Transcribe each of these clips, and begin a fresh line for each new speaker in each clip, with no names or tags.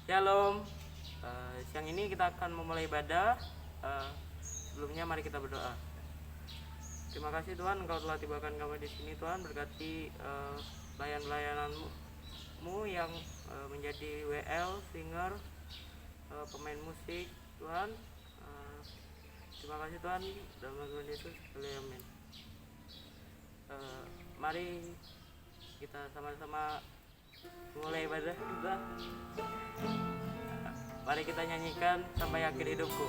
Shalom. Siang ini kita akan memulai ibadah. Sebelumnya mari kita berdoa. Terima kasih Tuhan, Engkau telah tibakan kami di sini Tuhan. Berkati pelayan-pelayananmu yang menjadi WL, singer, pemain musik Tuhan. Terima kasih Tuhan, dalam nama Tuhan Yesus, amin. Mari kita sama-sama mulai ibadah kita. Mari kita nyanyikan Sampai Akhir Hidupku.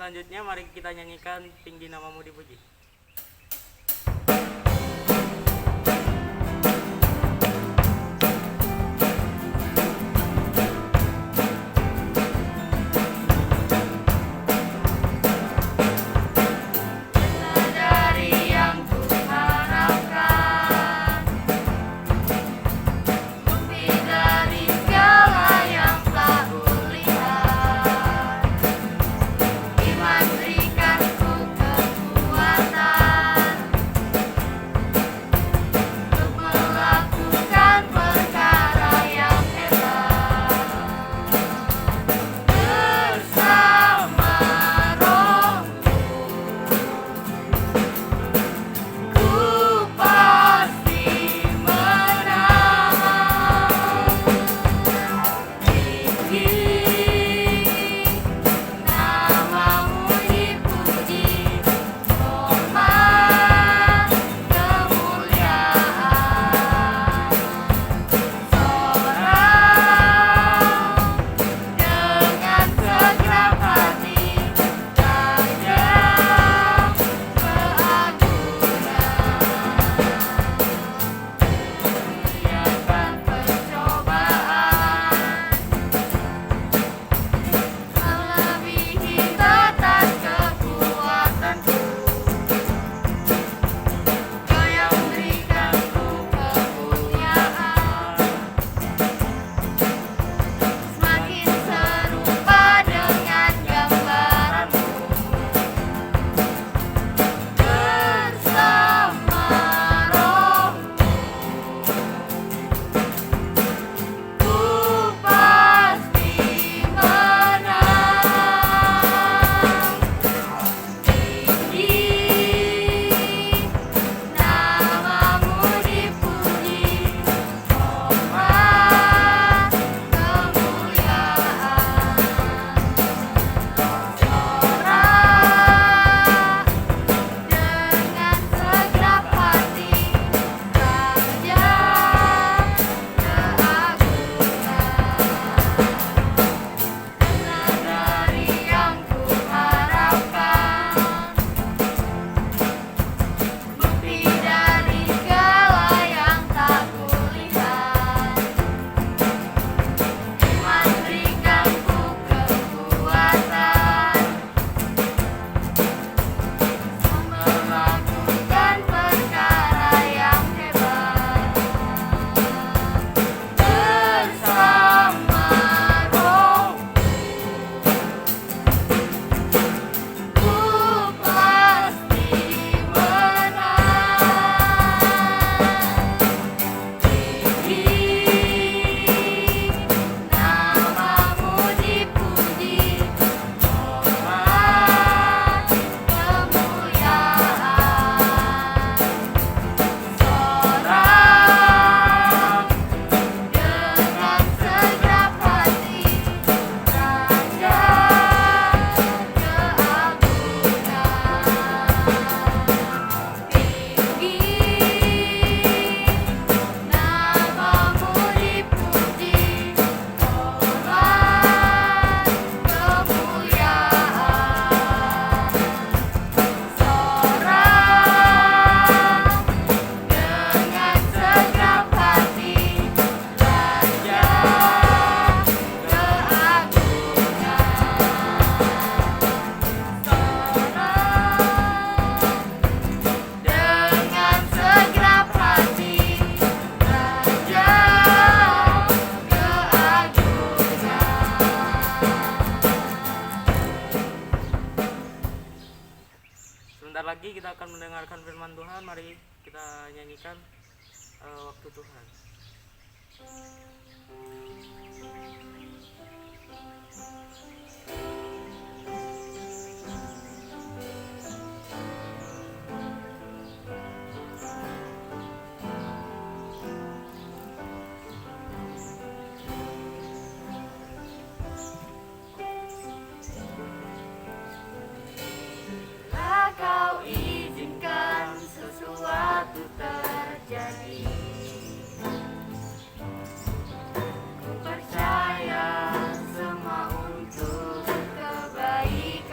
selanjutnya mari kita nyanyikan Tinggi Namamu Dipuji. Lagi kita akan mendengarkan firman Tuhan. Mari kita nyanyikan Waktu Tuhan.
Kau izinkan sesuatu terjadi. Ku percaya semua untuk kebaikan.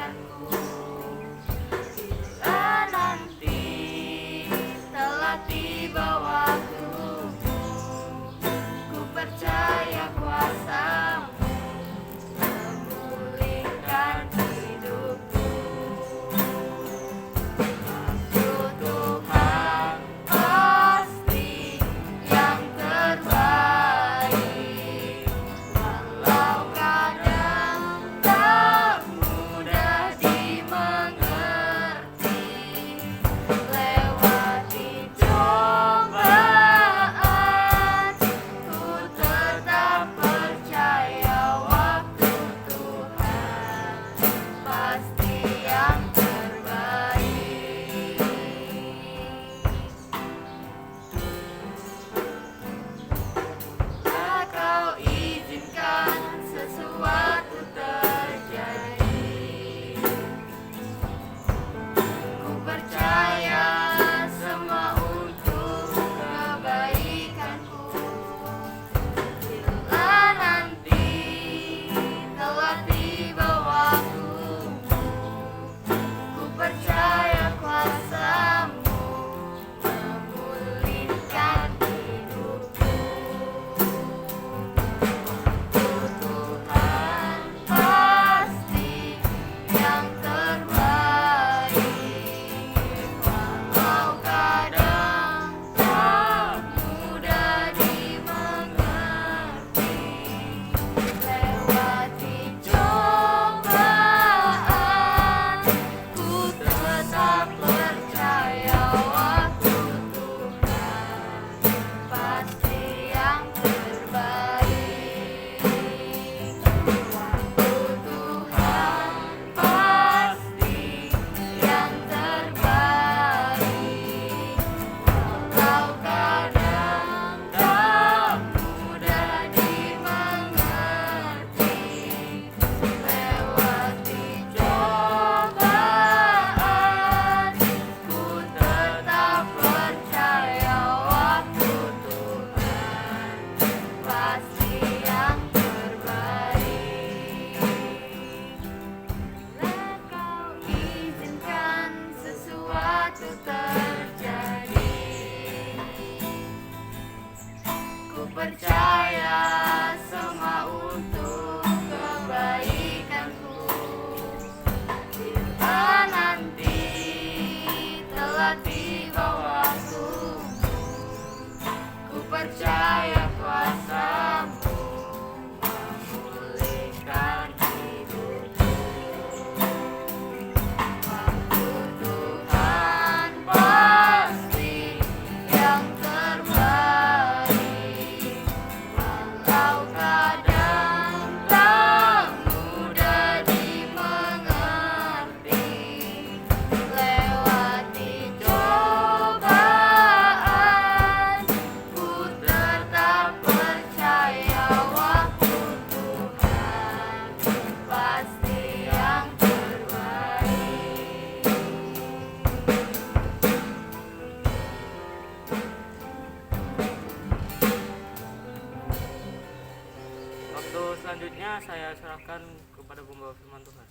selanjutnya saya serahkan kepada pembawa firman Tuhan.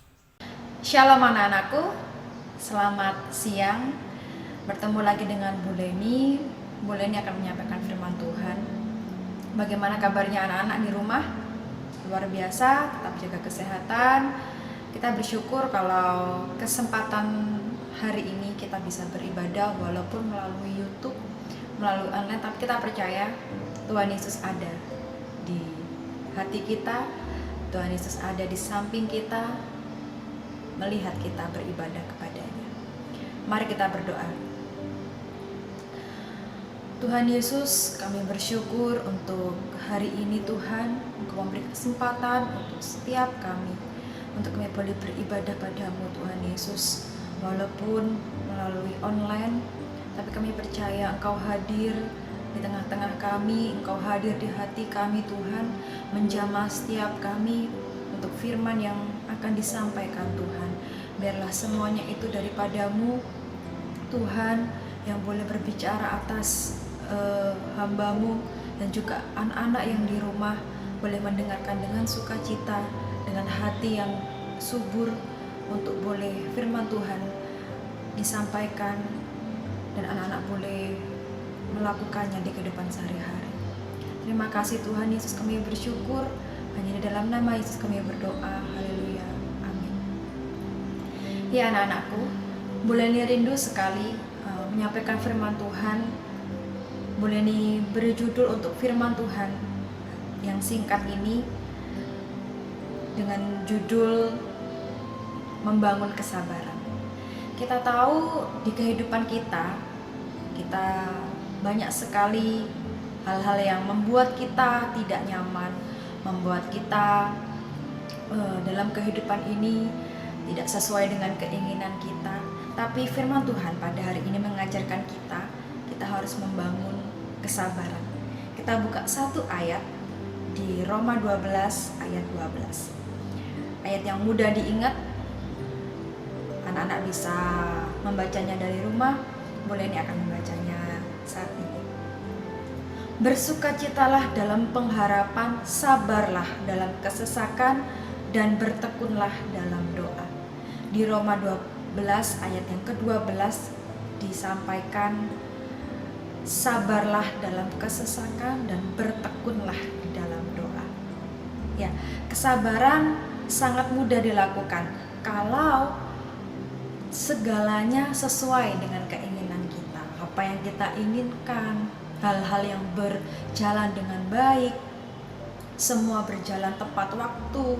Shalom anak-anakku, selamat siang. Bertemu lagi dengan Bu Leni. Bu Leni akan menyampaikan firman Tuhan. Bagaimana kabarnya anak-anak di rumah? Luar biasa, tetap jaga kesehatan. Kita bersyukur kalau kesempatan hari ini kita bisa beribadah walaupun melalui YouTube, melalui online, tapi kita percaya Tuhan Yesus ada di hati kita. Tuhan Yesus ada di samping kita, melihat kita beribadah kepadanya. Mari kita berdoa. Tuhan Yesus, kami bersyukur untuk hari ini Tuhan, Engkau memberi kesempatan untuk setiap kami, untuk kami boleh beribadah padamu Tuhan Yesus. Walaupun melalui online, tapi kami percaya Engkau hadir di tengah-tengah kami, Engkau hadir di hati kami Tuhan, menjamah setiap kami untuk firman yang akan disampaikan Tuhan. Biarlah semuanya itu daripadamu Tuhan, yang boleh berbicara atas hamba-Mu dan juga anak-anak yang di rumah boleh mendengarkan dengan sukacita, dengan hati yang subur untuk boleh firman Tuhan disampaikan dan anak-anak boleh melakukannya di kehidupan sehari-hari. Terima kasih Tuhan Yesus, kami bersyukur. Hanya di dalam nama Yesus kami berdoa. Haleluya. Amin. Ya anak-anakku, Bu Leni rindu sekali menyampaikan firman Tuhan. Bu Leni beri judul untuk firman Tuhan yang singkat ini dengan judul Membangun Kesabaran. Kita tahu di kehidupan kita banyak sekali hal-hal yang membuat kita tidak nyaman, membuat kita dalam kehidupan ini tidak sesuai dengan keinginan kita. Tapi firman Tuhan pada hari ini mengajarkan kita harus membangun kesabaran. Kita buka satu ayat di Roma 12 ayat 12. Ayat yang mudah diingat. Anak-anak bisa membacanya dari rumah. Bu Leni akan membacanya saat ini. Bersukacitalah dalam pengharapan, sabarlah dalam kesesakan, dan bertekunlah dalam doa. Di Roma 12 ayat yang ke-12 disampaikan, sabarlah dalam kesesakan dan bertekunlah di dalam doa. Ya, kesabaran sangat mudah dilakukan kalau segalanya sesuai dengan keinginan kita. Apa yang kita inginkan, hal-hal yang berjalan dengan baik, semua berjalan tepat waktu,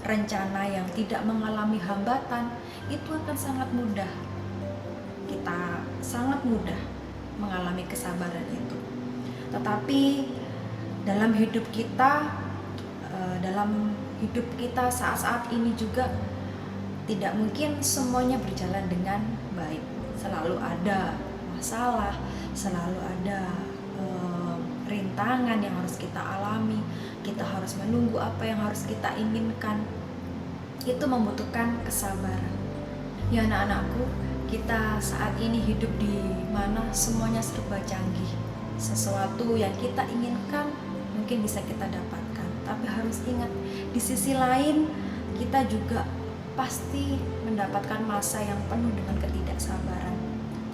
rencana yang tidak mengalami hambatan, itu akan sangat mudah. Kita sangat mudah mengalami kesabaran itu. Tetapi dalam hidup kita saat-saat ini juga tidak mungkin semuanya berjalan dengan baik. Selalu ada masalah, selalu ada rintangan yang harus kita alami. Kita harus menunggu apa yang harus kita inginkan. Itu membutuhkan kesabaran. Ya anak-anakku, kita saat ini hidup di mana semuanya serba canggih. Sesuatu yang kita inginkan mungkin bisa kita dapatkan. Tapi harus ingat, di sisi lain kita juga pasti mendapatkan masa yang penuh dengan ketidaksabaran.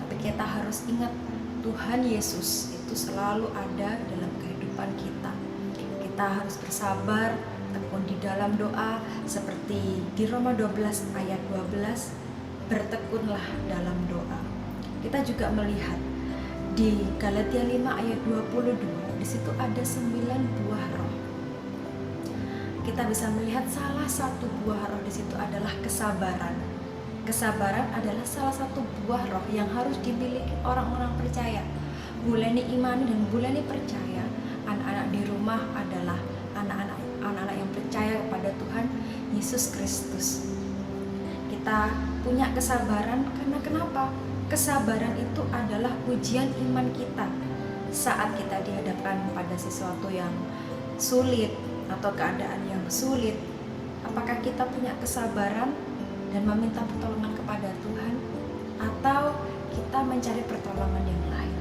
Tapi kita harus ingat, Tuhan Yesus itu selalu ada dalam kehidupan kita. Kita harus bersabar, tekun di dalam doa, seperti di Roma 12 ayat 12, bertekunlah dalam doa. Kita juga melihat di Galatia 5 ayat 22, di situ ada 9 buah roh. Kita bisa melihat salah satu buah roh di situ adalah kesabaran. Kesabaran adalah salah satu buah roh yang harus dimiliki orang-orang percaya. Bu Leni imani dan Bu Leni percaya anak-anak di rumah adalah anak-anak yang percaya kepada Tuhan Yesus Kristus. Kita punya kesabaran karena kenapa? Kesabaran itu adalah ujian iman kita. Saat kita dihadapkan pada sesuatu yang sulit atau keadaan yang sulit, apakah kita punya kesabaran dan meminta pertolongan kepada Tuhan, atau kita mencari pertolongan yang lain?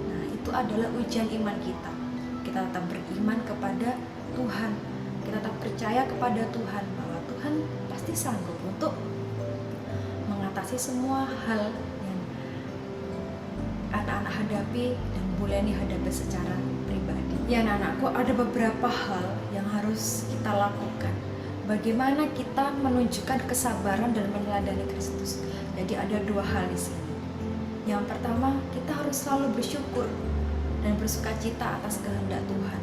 Nah, itu adalah ujian iman kita. Kita tetap beriman kepada Tuhan, kita tetap percaya kepada Tuhan bahwa Tuhan pasti sanggup untuk mengatasi semua hal yang anak-anak hadapi dan Buleni hadapi secara pribadi. Ya anak-anakku, ada beberapa hal yang harus kita lakukan. Bagaimana kita menunjukkan kesabaran dan meneladani Kristus. Jadi ada dua hal di sini. Yang pertama, kita harus selalu bersyukur dan bersukacita atas kehendak Tuhan.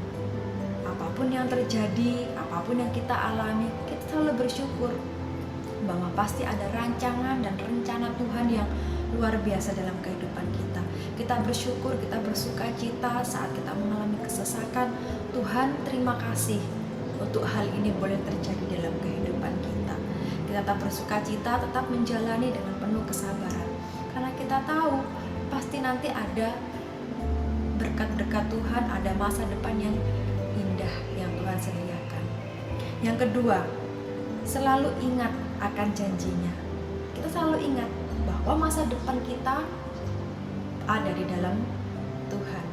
Apapun yang terjadi, apapun yang kita alami, kita selalu bersyukur bahwa pasti ada rancangan dan rencana Tuhan yang luar biasa dalam kehidupan kita. Kita bersyukur, kita bersukacita saat kita mengalami kesesakan. Tuhan, terima kasih untuk hal ini boleh terjadi dalam kehidupan kita. Kita tetap bersukacita, tetap menjalani dengan penuh kesabaran. Karena kita tahu pasti nanti ada berkat-berkat Tuhan, ada masa depan yang indah yang Tuhan sediakan. Yang kedua, selalu ingat akan janjinya. Kita selalu ingat bahwa masa depan kita ada di dalam Tuhan.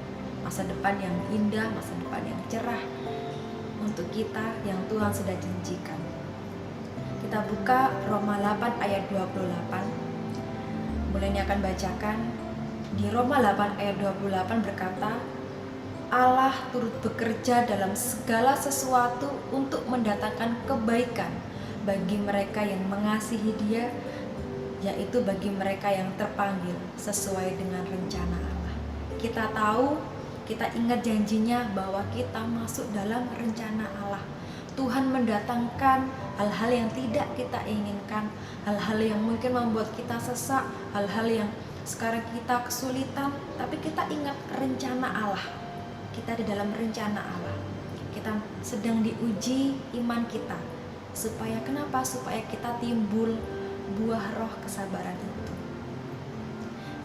Masa depan yang indah, masa depan yang cerah untuk kita yang Tuhan sudah janjikan. Kita buka Roma 8 ayat 28. Buleni akan bacakan. Di Roma 8 ayat 28 berkata, Allah turut bekerja dalam segala sesuatu untuk mendatangkan kebaikan bagi mereka yang mengasihi Dia, yaitu bagi mereka yang terpanggil sesuai dengan rencana Allah. Kita tahu, kita ingat janjinya bahwa kita masuk dalam rencana Allah. Tuhan mendatangkan hal-hal yang tidak kita inginkan, hal-hal yang mungkin membuat kita sesak, hal-hal yang sekarang kita kesulitan, tapi kita ingat rencana Allah. Kita di dalam rencana Allah. Kita sedang diuji iman kita. Supaya kenapa? Supaya kita timbul buah roh kesabaran itu.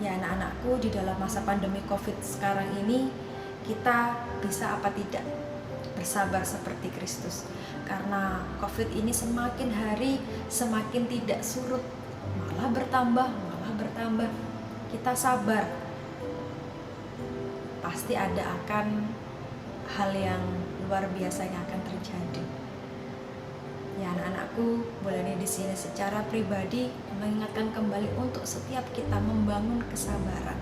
Ya anak-anakku, di dalam masa pandemi COVID sekarang ini, kita bisa apa tidak bersabar seperti Kristus. Karena COVID ini semakin hari semakin tidak surut, malah bertambah. Kita sabar, pasti ada akan hal yang luar biasa yang akan terjadi. Ya anak-anakku, boleh di sini secara pribadi mengingatkan kembali untuk setiap kita membangun kesabaran.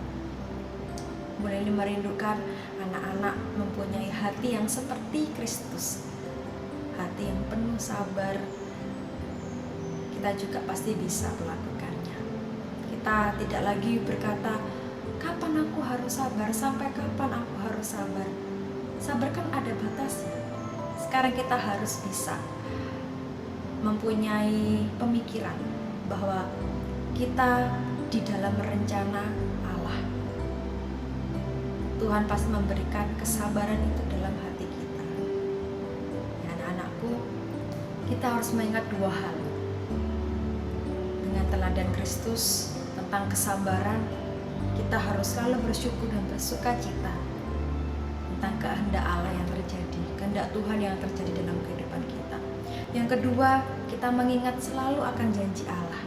Boleh merindukan anak-anak mempunyai hati yang seperti Kristus, hati yang penuh sabar. Kita juga pasti bisa melakukannya. Kita tidak lagi berkata, kapan aku harus sabar, sampai kapan aku harus sabar. Sabar kan ada batasnya. Sekarang kita harus bisa mempunyai pemikiran bahwa kita di dalam rencana Allah. Tuhan pasti memberikan kesabaran itu dalam hati kita. Ya, anak-anakku, kita harus mengingat dua hal. Dengan teladan Kristus tentang kesabaran, kita harus selalu bersyukur dan bersukacita tentang kehendak Allah yang terjadi, kehendak Tuhan yang terjadi dalam kehidupan kita. Yang kedua, kita mengingat selalu akan janji Allah.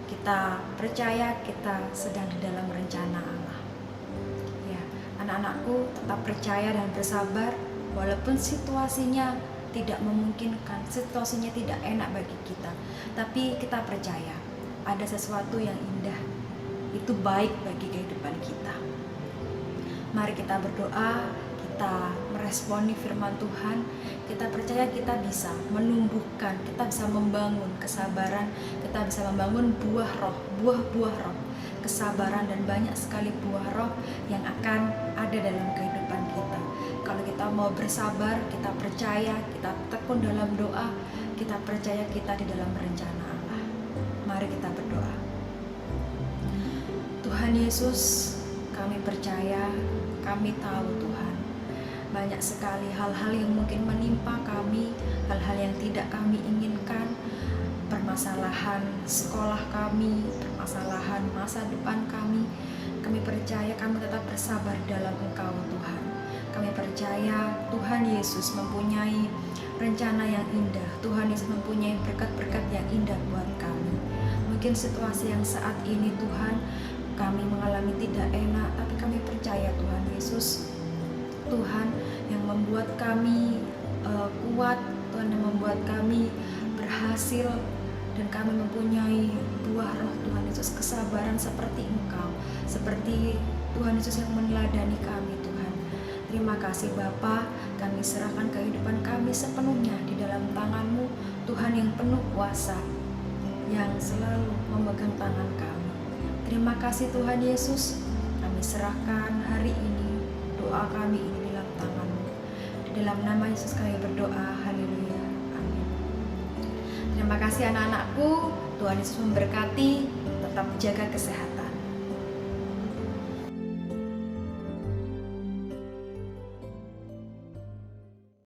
Kita percaya kita sedang di dalam rencana Allah. Ya, anak-anakku, tetap percaya dan bersabar walaupun situasinya tidak memungkinkan, situasinya tidak enak bagi kita. Tapi kita percaya ada sesuatu yang indah, itu baik bagi kehidupan kita. Mari kita berdoa, kita meresponi firman Tuhan. Kita percaya kita bisa menumbuhkan, kita bisa membangun kesabaran, kita bisa membangun buah roh, kesabaran dan banyak sekali buah roh yang akan ada dalam kehidupan kita. Kalau kita mau bersabar, kita percaya, kita tekun dalam doa, kita percaya kita di dalam rencana Allah. Mari kita berdoa. Tuhan Yesus, kami percaya, kami tahu Tuhan, banyak sekali hal-hal yang mungkin menimpa kami, hal-hal yang tidak kami inginkan, permasalahan sekolah kami, permasalahan masa depan kami. Kami percaya kami tetap bersabar dalam Engkau Tuhan. Kami percaya Tuhan Yesus mempunyai rencana yang indah. Tuhan Yesus mempunyai berkat-berkat yang indah buat kami. Mungkin situasi yang saat ini Tuhan kami mengalami tidak enak, tapi kami percaya Tuhan Yesus, Tuhan yang membuat kami kuat, Tuhan yang membuat kami berhasil dan kami mempunyai buah roh Tuhan Yesus, kesabaran seperti Engkau, seperti Tuhan Yesus yang meneladani kami Tuhan. Terima kasih Bapa, kami serahkan kehidupan kami sepenuhnya di dalam tangan-Mu Tuhan yang penuh kuasa, yang selalu memegang tangan kami. Terima kasih Tuhan Yesus, kami serahkan hari ini doa kami ini di dalam tangan-Mu. Di dalam nama Yesus kami berdoa, haleluya, amin. Terima kasih anak-anakku, Tuhan Yesus memberkati, tetap jaga kesehatan.